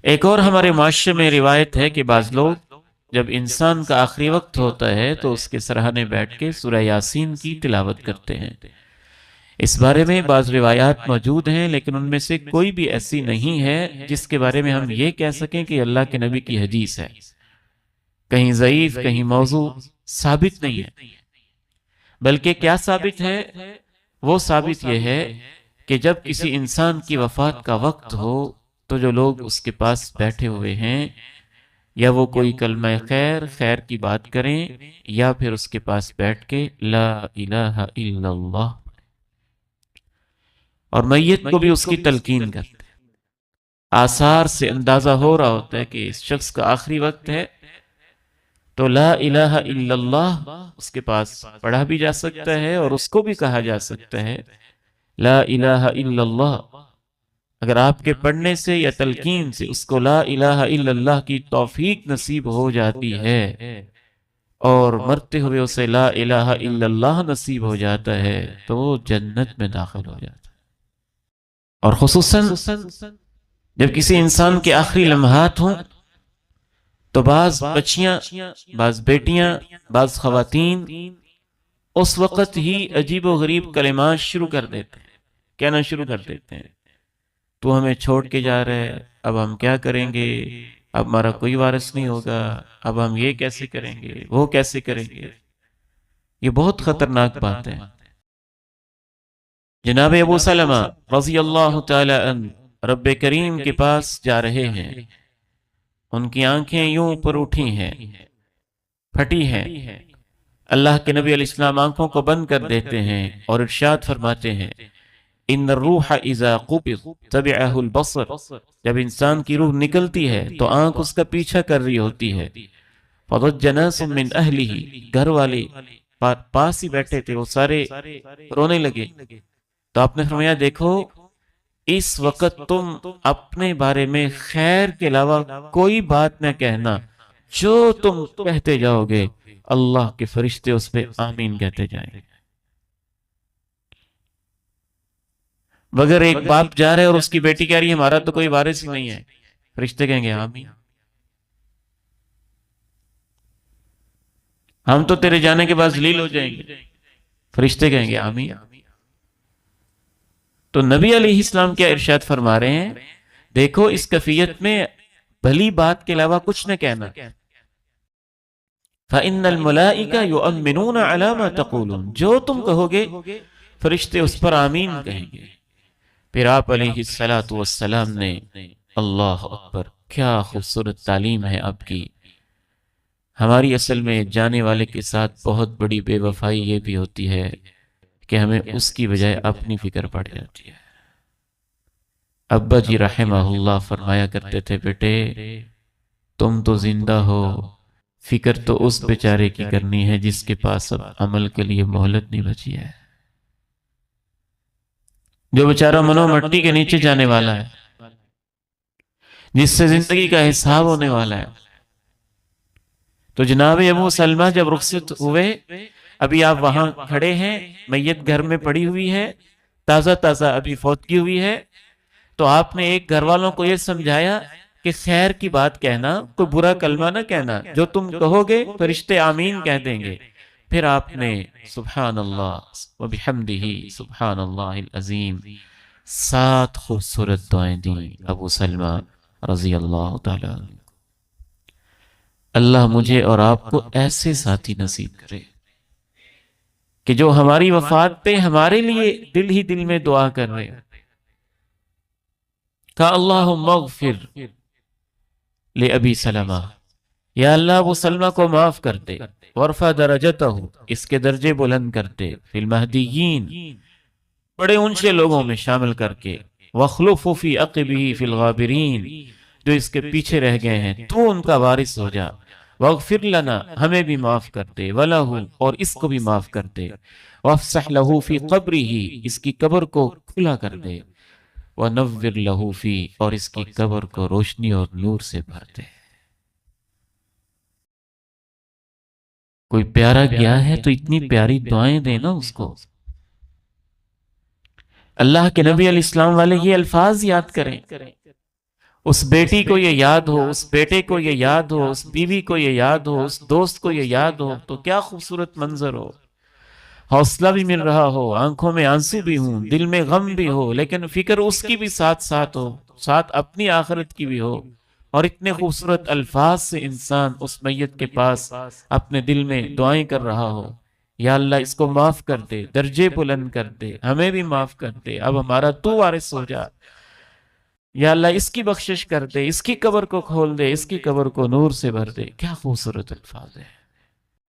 ایک اور ہمارے معاشرے میں روایت ہے کہ بعض لوگ جب انسان کا آخری وقت ہوتا ہے تو اس کے سرحانے بیٹھ کے سورہ یاسین کی تلاوت کرتے ہیں۔ اس بارے میں بعض روایات موجود ہیں، لیکن ان میں سے کوئی بھی ایسی نہیں ہے جس کے بارے میں ہم یہ کہہ سکیں کہ اللہ کے نبی کی حدیث ہے۔ کہیں ضعیف، کہیں موضوع، ثابت نہیں ہے۔ بلکہ کیا ثابت ہے؟ وہ ثابت یہ ہے کہ جب کسی انسان کی وفات کا وقت ہو تو جو لوگ اس کے پاس بیٹھے ہوئے ہیں یا وہ کوئی کلمہ خیر کی بات کریں یا پھر اس کے پاس بیٹھ کے لا الہ الا اللہ، اور میت کو بھی اس کی تلقین کرتے ہیں۔ آثار سے اندازہ ہو رہا ہوتا ہے کہ اس شخص کا آخری وقت ہے، تو لا الہ الا اللہ اس کے پاس پڑھا بھی جا سکتا ہے اور اس کو بھی کہا جا سکتا ہے لا الہ الا اللہ۔ اگر آپ کے پڑھنے سے یا تلقین سے اس کو لا الہ الا اللہ کی توفیق نصیب ہو جاتی ہے اور مرتے ہوئے اسے لا الہ الا اللہ نصیب ہو جاتا ہے تو وہ جنت میں داخل ہو جاتا ہے۔ اور خصوصاً جب کسی انسان کے آخری لمحات ہوں تو بعض بچیاں، بعض بیٹیاں، بعض خواتین اس وقت ہی عجیب و غریب کلمات شروع کر دیتے ہیں، کہنا شروع کر دیتے ہیں، تو ہمیں چھوڑ کے جا رہے ہیں، اب ہم کیا کریں گے، اب ہمارا کوئی وارث نہیں ہوگا، اب ہم یہ کیسے کریں گے، وہ کیسے کریں گے۔ یہ بہت خطرناک بات ہے۔ جناب ابو سلمہ رضی اللہ تعالی عنہ رب کریم کے پاس جا رہے ہیں، ان کی آنکھیں یوں اوپر اٹھی ہیں، پھٹی ہیں۔ اللہ کے نبی علیہ السلام آنکھوں کو بند کر دیتے ہیں اور ارشاد فرماتے ہیں ان الروح اذا قبض تبعه البصر، جب انسان کی روح نکلتی ہے تو آنکھ اس کا پیچھا کر رہی ہوتی ہے۔ فضج ناس من اہلہ، گھر والے پاس ہی بیٹھے تھے، وہ سارے رونے لگے۔ تو آپ نے فرمایا دیکھو اس وقت تم اپنے بارے میں خیر کے علاوہ کوئی بات نہ کہنا، جو تم کہتے جاؤ گے اللہ کے فرشتے اس پہ آمین کہتے جائیں گے۔ مگر ایک باپ جا رہے اور اس کی بیٹی کہہ رہی ہے ہمارا تو کوئی وارث ہی نہیں ہے، فرشتے کہیں گے آمین، ہم تو تیرے جانے کے بعد ذلیل ہو جائیں گے، فرشتے کہیں گے آمین۔ تو نبی علیہ السلام کیا ارشاد فرما رہے ہیں، دیکھو اس کیفیت میں بھلی بات کے علاوہ کچھ نہ کہنا۔ فَإِنَّ الْمَلَائِكَ يُؤَمِّنُونَ عَلَى مَا تَقُولُونَ، جو تم کہو گے فرشتے اس پر آمین کہیں گے۔ پھر آپ علیہ السلام نے، اللہ اکبر، کیا خوبصورت تعلیم ہے آپ کی۔ ہماری اصل میں جانے والے کے ساتھ بہت بڑی بے وفائی یہ بھی ہوتی ہے کہ ہمیں اس کی بجائے اپنی فکر پڑ جاتی ہے۔ ابا جی رحمہ اللہ فرمایا کرتے تھے بیٹے تم تو زندہ ہو، فکر تو اس بیچارے کی کرنی ہے جس کے پاس اب عمل کے لیے مہلت نہیں بچی ہے، جو بیچارہ منو مٹی کے نیچے جانے والا ہے، جس سے زندگی کا حساب ہونے والا ہے۔ تو جناب ابو سلمہ جب رخصت ہوئے، ابھی آپ وہاں کھڑے ہیں، میت گھر میں پڑی ہوئی ہے، تازہ تازہ ابھی فوتگی ہوئی ہے، تو آپ نے ایک گھر والوں کو یہ سمجھایا کہ خیر کی بات کہنا، کوئی برا کلمہ نہ کہنا، جو تم کہو گے فرشتے آمین کہہ دیں گے۔ پھر آپ نے سبحان اللہ وبحمدہ سبحان اللہ العظیم 7 خوبصورت دعائیں دیں ابو سلمہ رضی اللہ تعالی عنہ۔ اللہ مجھے اور آپ کو ایسے ساتھی نصیب کرے کہ جو ہماری وفات پہ ہمارے لیے دل ہی دل میں دعا کر رہے ہیں کہ اللہم اغفر لأبی سلمہ، یا اللہ ابو سلمہ کو معاف کر دے، ورفع درجتہ، اس کے درجے بلند کر دے، فی المہدیین، بڑے اونچے لوگوں میں شامل کر کے، وخلف فی عقبہ فی الغابرین، جو اس کے پیچھے رہ گئے ہیں تو ان کا وارث ہو جا، واغفر لنا، ہمیں بھی معاف کر دے، ولہ، اور اس کو بھی معاف کر دے، وافسح لہ فی قبرہ، اس کی قبر کو کھلا کر دے، ونور لہ فی، اور اس کی قبر کو روشنی اور نور سے بھر دے۔ کوئی پیارا گیا ہے تو اتنی پیاری دعائیں دینا اس کو۔ اللہ کے نبی علیہ السلام والے یہ الفاظ یاد کریں، اس بیٹی کو یہ یاد ہو، اس بیٹے کو یہ یاد ہو، اس بیوی کو یہ یاد ہو، اس دوست کو یہ یاد ہو، تو کیا خوبصورت منظر ہو۔ حوصلہ بھی مل رہا ہو، آنکھوں میں آنسو بھی ہوں، دل میں غم بھی ہو، لیکن فکر اس کی بھی ساتھ ساتھ ہو، ساتھ اپنی آخرت کی بھی ہو، اور اتنے خوبصورت الفاظ سے انسان اس میت کے پاس اپنے دل میں دعائیں کر رہا ہو، یا اللہ اس کو معاف کر دے، درجے بلند کر دے، ہمیں بھی معاف کر دے، اب ہمارا تو وارث ہو جا، یا اللہ اس کی بخشش کر دے، اس کی قبر کو کھول دے، اس کی قبر کو نور سے بھر دے۔ کیا خوبصورت الفاظ ہے۔